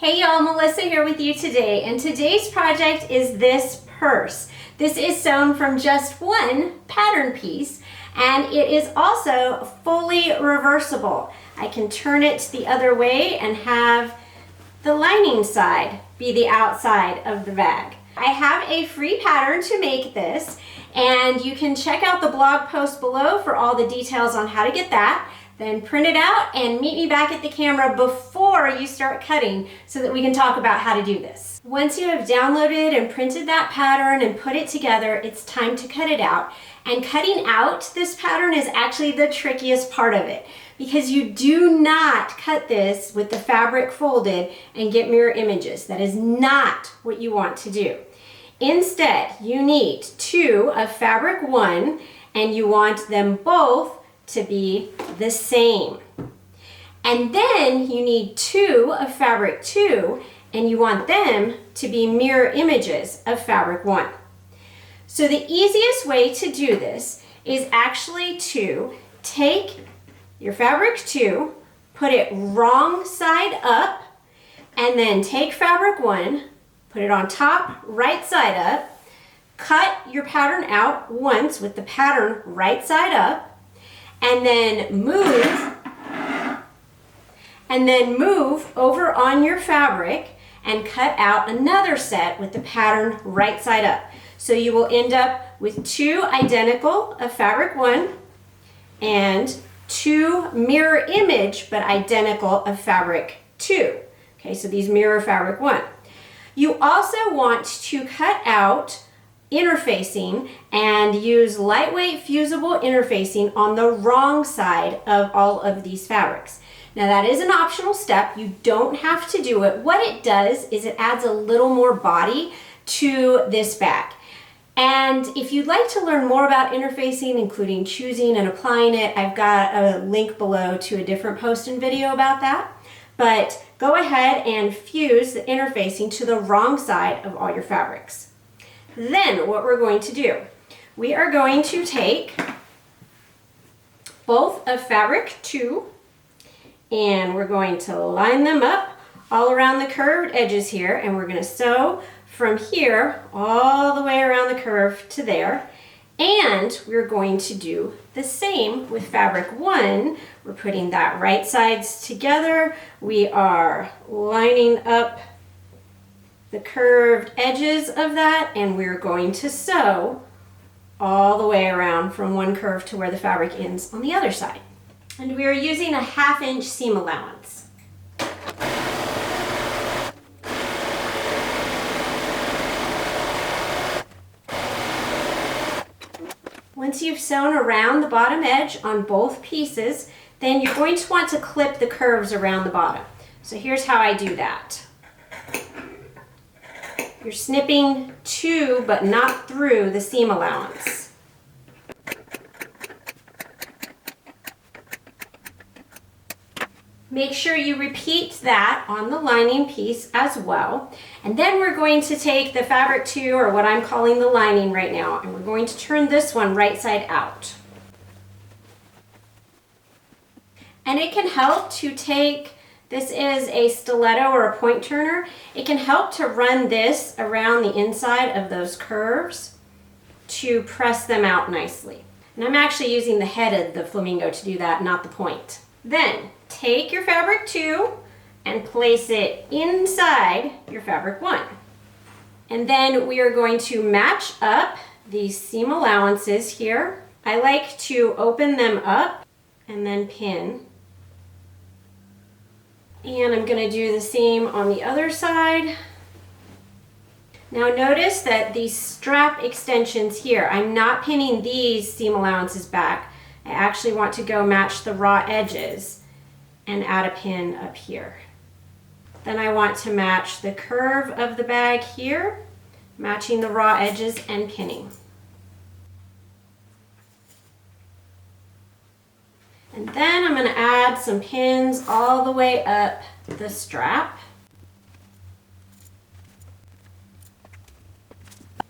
Hey y'all, Melissa here with you today, and today's project is this purse. This is sewn from just one pattern piece, and it is also fully reversible. I can turn it the other way and have the lining side be the outside of the bag. I have a free pattern to make this, and you can check out the blog post below for all the details on how to get that. Then print it out and meet me back at the camera before you start cutting so that we can talk about how to do this. Once you have downloaded and printed that pattern and put it together, it's time to cut it out. And cutting out this pattern is actually the trickiest part of it, because you do not cut this with the fabric folded and get mirror images. That is not what you want to do. Instead, you need two of fabric one, and you want them both to be the same. And then you need two of fabric two, and you want them to be mirror images of fabric one. So the easiest way to do this is actually to take your fabric two, put it wrong side up, and then take fabric one, put it on top, right side up, cut your pattern out once with the pattern right side up, and then move over on your fabric and cut out another set with the pattern right side up. So you will end up with two identical of fabric one and two mirror image but identical of fabric two. Okay, so these mirror fabric one. You also want to cut out interfacing and use lightweight fusible interfacing on the wrong side of all of these fabrics. Now that is an optional step. You don't have to do it. What it does is it adds a little more body to this bag. And if you'd like to learn more about interfacing, including choosing and applying it, I've got a link below to a different post and video about that. But go ahead and fuse the interfacing to the wrong side of all your fabrics. Then what we're going to do, we are going to take both of fabric two, and we're going to line them up all around the curved edges here, and we're going to sew from here all the way around the curve to there. And we're going to do the same with fabric one. We're putting that right sides together. We are lining up the curved edges of that, and we're going to sew all the way around from one curve to where the fabric ends on the other side. And we are using a 1/2 inch seam allowance. Once you've sewn around the bottom edge on both pieces, then you're going to want to clip the curves around the bottom. So here's how I do that. You're snipping to but not through the seam allowance. Make sure you repeat that on the lining piece as well. And then we're going to take the fabric two, or what I'm calling the lining right now, and we're going to turn this one right side out. And it can help to take, this is a stiletto or a point turner. It can help to run this around the inside of those curves to press them out nicely. And I'm actually using the head of the flamingo to do that, not the point. Then take your fabric two and place it inside your fabric one. And then we are going to match up these seam allowances here. I like to open them up and then pin. And I'm going to do the same on the other side. Now notice that these strap extensions here, I'm not pinning these seam allowances back. I actually want to go match the raw edges and add a pin up here. Then I want to match the curve of the bag here, matching the raw edges and pinning. And then I'm going to add some pins all the way up the strap.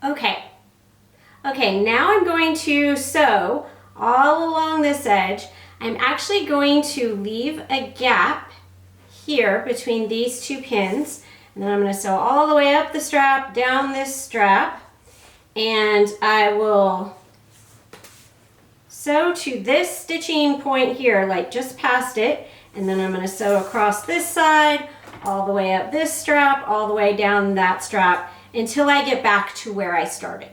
Okay, now I'm going to sew all along this edge. I'm actually going to leave a gap here between these two pins. And then I'm going to sew all the way up the strap, down this strap, and I will sew to this stitching point here, like just past it, and then I'm going to sew across this side, all the way up this strap, all the way down that strap, until I get back to where I started.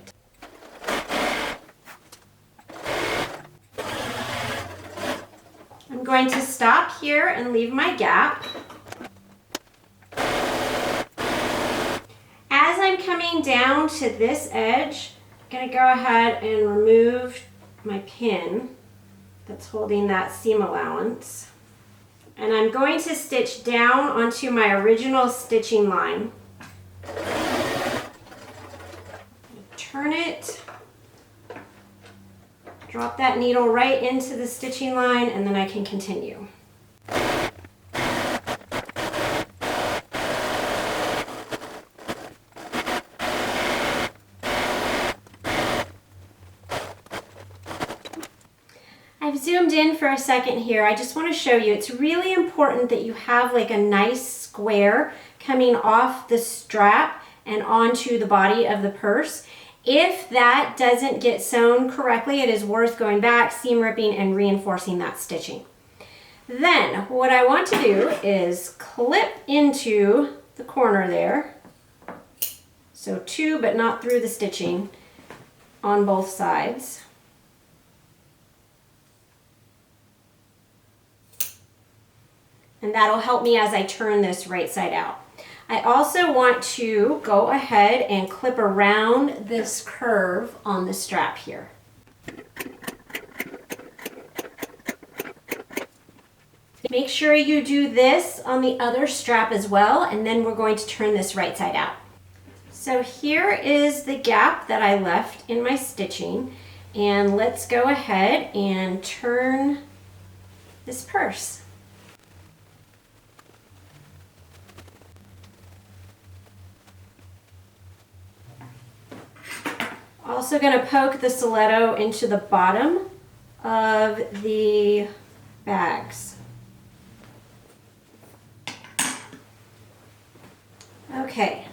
I'm going to stop here and leave my gap. As I'm coming down to this edge, I'm going to go ahead and remove my pin that's holding that seam allowance. And I'm going to stitch down onto my original stitching line. Turn it, drop that needle right into the stitching line, and then I can continue. I've zoomed in for a second here. I just want to show you, it's really important that you have like a nice square coming off the strap and onto the body of the purse. If that doesn't get sewn correctly, it is worth going back, seam ripping, and reinforcing that stitching. Then what I want to do is clip into the corner there. So to, but not through the stitching on both sides. And that'll help me as I turn this right side out. I also want to go ahead and clip around this curve on the strap here. Make sure you do this on the other strap as well, and then we're going to turn this right side out. So here is the gap that I left in my stitching, and let's go ahead and turn this purse. Also going to poke the stiletto into the bottom of the bags. Okay,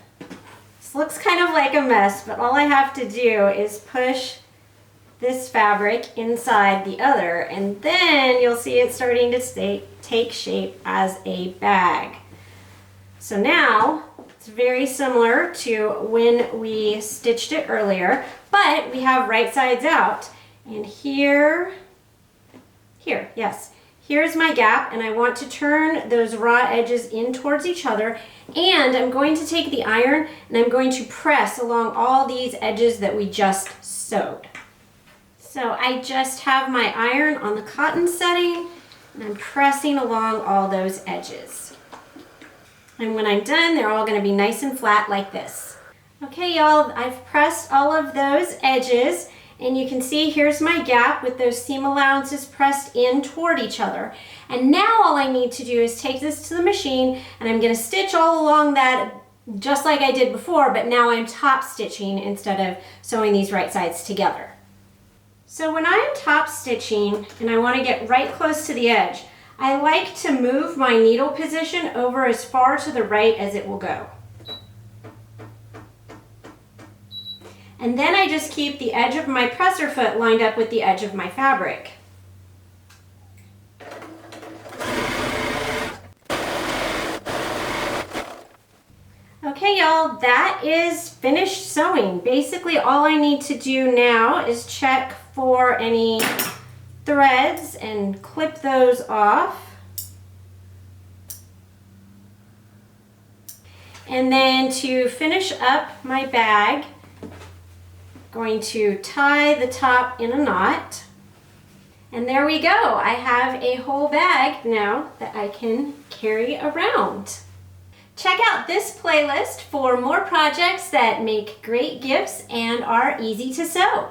this looks kind of like a mess, but all I have to do is push this fabric inside the other, and then you'll see it starting to take shape as a bag. So now it's very similar to when we stitched it earlier, but we have right sides out. And here's my gap, and I want to turn those raw edges in towards each other, and I'm going to take the iron and I'm going to press along all these edges that we just sewed. So I just have my iron on the cotton setting, and I'm pressing along all those edges. And when I'm done, they're all going to be nice and flat like this. Okay, y'all, I've pressed all of those edges, and you can see here's my gap with those seam allowances pressed in toward each other. And now all I need to do is take this to the machine, and I'm going to stitch all along that just like I did before, but now I'm top stitching instead of sewing these right sides together. So when I'm top stitching and I want to get right close to the edge, I like to move my needle position over as far to the right as it will go. And then I just keep the edge of my presser foot lined up with the edge of my fabric. Okay, y'all, that is finished sewing. Basically, all I need to do now is check for any threads and clip those off. And then to finish up my bag, I'm going to tie the top in a knot. And there we go. I have a whole bag now that I can carry around. Check out this playlist for more projects that make great gifts and are easy to sew.